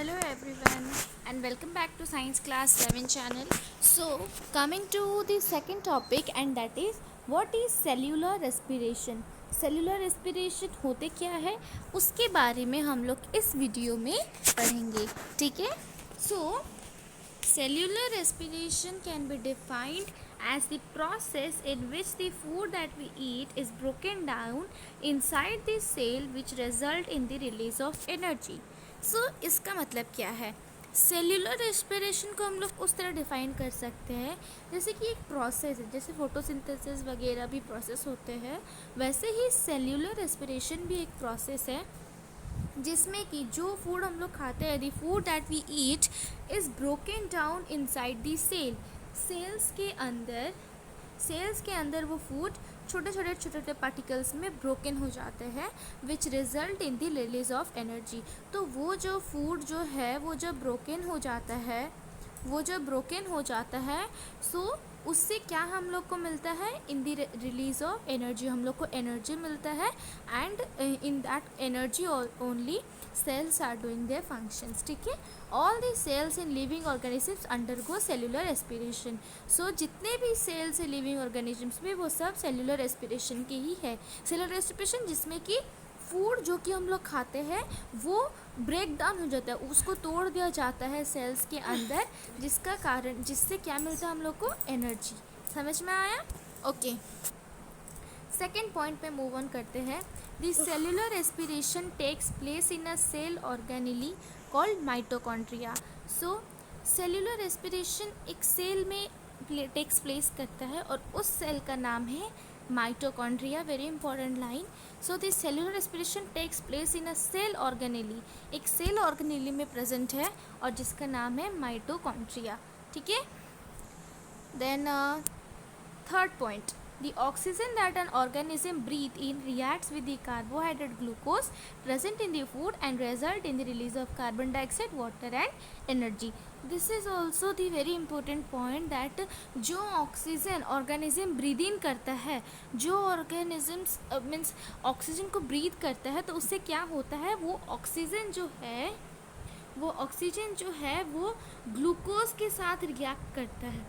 Hello everyone and welcome back to Science Class 7 channel. So coming to the second topic and that is what is cellular respiration. Cellular respiration होते क्या है उसके बारे में हम लोग इस वीडियो में पढ़ेंगे, ठीक है. सो cellular respiration can be defined as the process in which the food that we eat is broken down inside the cell which result in the release of energy. सो इसका मतलब क्या है. सेल्यूलर रेस्पिरेशन को हम लोग उस तरह डिफ़ाइन कर सकते हैं जैसे कि एक प्रोसेस है, जैसे फोटोसिंथेसिस वगैरह भी प्रोसेस होते हैं, वैसे ही सेल्यूलर रेस्पिरेशन भी एक प्रोसेस है जिसमें कि जो फूड हम लोग खाते हैं, the food that we eat is broken down inside the cell. Cells के अंदर वो फूड छोटे छोटे पार्टिकल्स में ब्रोकन हो जाते हैं which result in the release of energy. तो वो जो फूड जो है वो जब ब्रोकन हो जाता है सो उससे क्या हम लोग को मिलता है, in the release of energy हम लोग को एनर्जी मिलता है and in that energy only cells are doing their functions, ठीक है. All the cells in living organisms undergo cellular respiration. So जितने भी सेल्स है लिविंग ऑर्गेनिजम्स में वो सब सेलुलर रेस्पिरेशन के ही है. सेलुलर रेस्पिरेशन जिसमें कि फूड जो कि हम लोग खाते हैं वो ब्रेक डाउन हो जाता है, उसको तोड़ दिया जाता है सेल्स के अंदर, जिसका कारण जिससे क्या मिलता है हम लोग को, एनर्जी. समझ में आया? ओके. सेकेंड पॉइंट पे मूव ऑन करते हैं. The cellular respiration takes place in a cell organelle called mitochondria. So cellular respiration एक सेल में टेक्स प्लेस करता है और उस सेल का नाम है mitochondria. Very important line. So this cellular respiration takes place in a cell organelle. एक सेल ऑर्गेनेली में प्रेजेंट है और जिसका नाम है माइटोकॉन्ड्रिया, ठीक है. Then third point, the oxygen that an organism breathe in reacts with the carbohydrate glucose present in the food and result in the release of carbon dioxide, water and energy. This is also the very important point that जो oxygen organism breathe in करता है, जो organisms means oxygen को breathe करता है तो उससे क्या होता है, वो ऑक्सीजन जो है वो ग्लूकोज के साथ रिएक्ट करता है.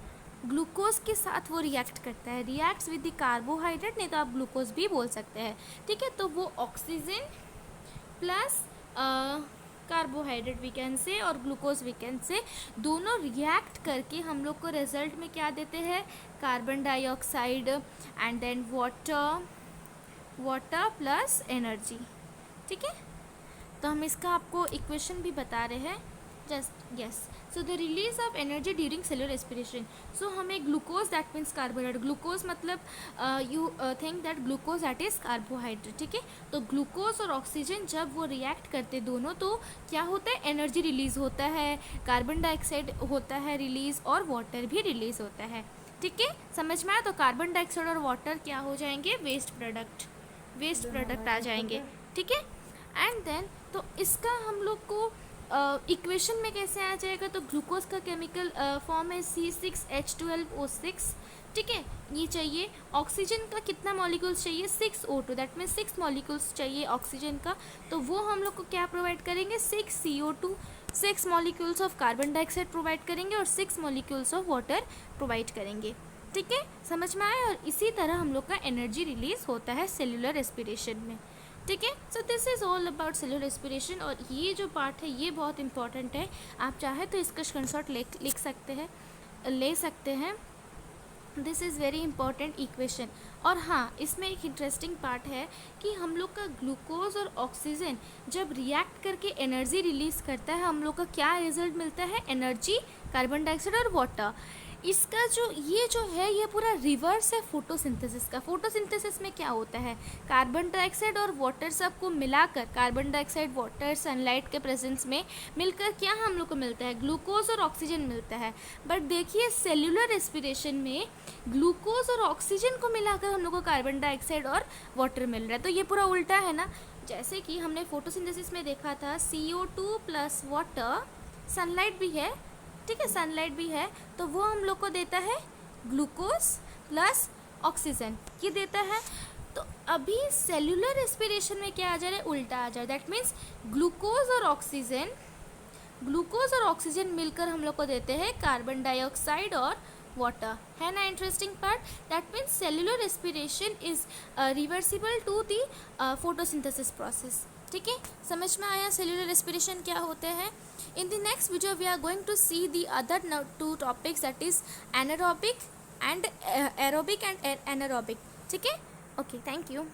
ग्लूकोज के साथ वो रिएक्ट करता है, रिएक्ट्स विद द कार्बोहाइड्रेट, नहीं तो आप ग्लूकोज भी बोल सकते हैं, ठीक है. तो वो oxygen plus carbohydrate we can say और ग्लूकोज वी कैन से दोनों रिएक्ट करके हम लोग को रिजल्ट में क्या देते हैं, carbon dioxide and then water plus energy, ठीक है. तो हम इसका आपको इक्वेशन भी बता रहे हैं. Just yes. So the release of energy during cellular respiration. So हमें glucose that means carbohydrate, glucose मतलब you think that glucose that is carbohydrate, ठीक है. तो ग्लूकोज और ऑक्सीजन जब वो रिएक्ट करते दोनों तो क्या होता है, एनर्जी रिलीज होता है, कार्बन डाइऑक्साइड होता है रिलीज और वाटर भी रिलीज होता है, ठीक है. समझ में आया? तो कार्बन डाइऑक्साइड और वाटर क्या हो जाएंगे, वेस्ट प्रोडक्ट आ जाएंगे, ठीक है. एंड देन तो इसका हम लोग को इक्वेशन में कैसे आ जाएगा, तो ग्लूकोज का केमिकल फॉर्म है C6H12O6, ठीक है. ये चाहिए. ऑक्सीजन का कितना मॉलिक्यूल्स चाहिए, 6O2, दैट मीन्स 6 मॉलिक्यूल्स चाहिए ऑक्सीजन का. तो वो हम लोग को क्या प्रोवाइड करेंगे, 6CO2, 6 molecules of carbon dioxide provide करेंगे और 6 मॉलिक्यूल्स ऑफ वाटर प्रोवाइड करेंगे, ठीक है. समझ में आया? और इसी तरह हम लोग का एनर्जी रिलीज होता है सेलुलर रेस्पिरेशन में, ठीक है. So this is all about cellular respiration. और ये जो पार्ट है ये बहुत इंपॉर्टेंट है, आप चाहे तो इसका स्क्रीनशॉट ले सकते हैं. This is very important equation. और हाँ, इसमें एक इंटरेस्टिंग पार्ट है कि हम लोग का ग्लूकोज और ऑक्सीजन जब रिएक्ट करके एनर्जी रिलीज़ करता है हम लोग का क्या रिजल्ट मिलता है, एनर्जी, कार्बन डाइऑक्साइड और वाटर. इसका जो है ये पूरा रिवर्स है फोटोसिंथेसिस का. फोटोसिंथेसिस में क्या होता है, कार्बन डाइऑक्साइड और वाटर सबको मिलाकर, कार्बन डाइऑक्साइड, वाटर, सनलाइट के प्रेजेंस में मिलकर क्या हम लोग को मिलता है, ग्लूकोज और ऑक्सीजन मिलता है. बट देखिए सेल्यूलर रेस्पिरेशन में ग्लूकोज और ऑक्सीजन को मिलाकर हम लोग को कार्बन डाइऑक्साइड और वाटर मिल रहा है. तो ये पूरा उल्टा है ना. जैसे कि हमने फोटोसिंथेसिस में देखा था CO2 प्लस वाटर, सनलाइट भी है, ठीक है, सनलाइट भी है, तो वो हम लोग को देता है ग्लूकोज प्लस ऑक्सीजन, ये देता है. तो अभी सेलुलर रेस्पिरेशन में क्या आ जा रहा है, उल्टा आ जा रहा है. दैट मीन्स ग्लूकोज और ऑक्सीजन ग्लूकोज और ऑक्सीजन मिलकर हम लोग को देते हैं कार्बन डाइऑक्साइड और वाटर, है ना interesting part. That means cellular respiration is reversible to the photosynthesis process. ठीक है, समझ में आया सेल्यूलर रेस्पिरेशन क्या होते हैं। In the next video we are going to see the other two topics, that is anaerobic and aerobic and anaerobic. ठीक है, ओके, थैंक यू।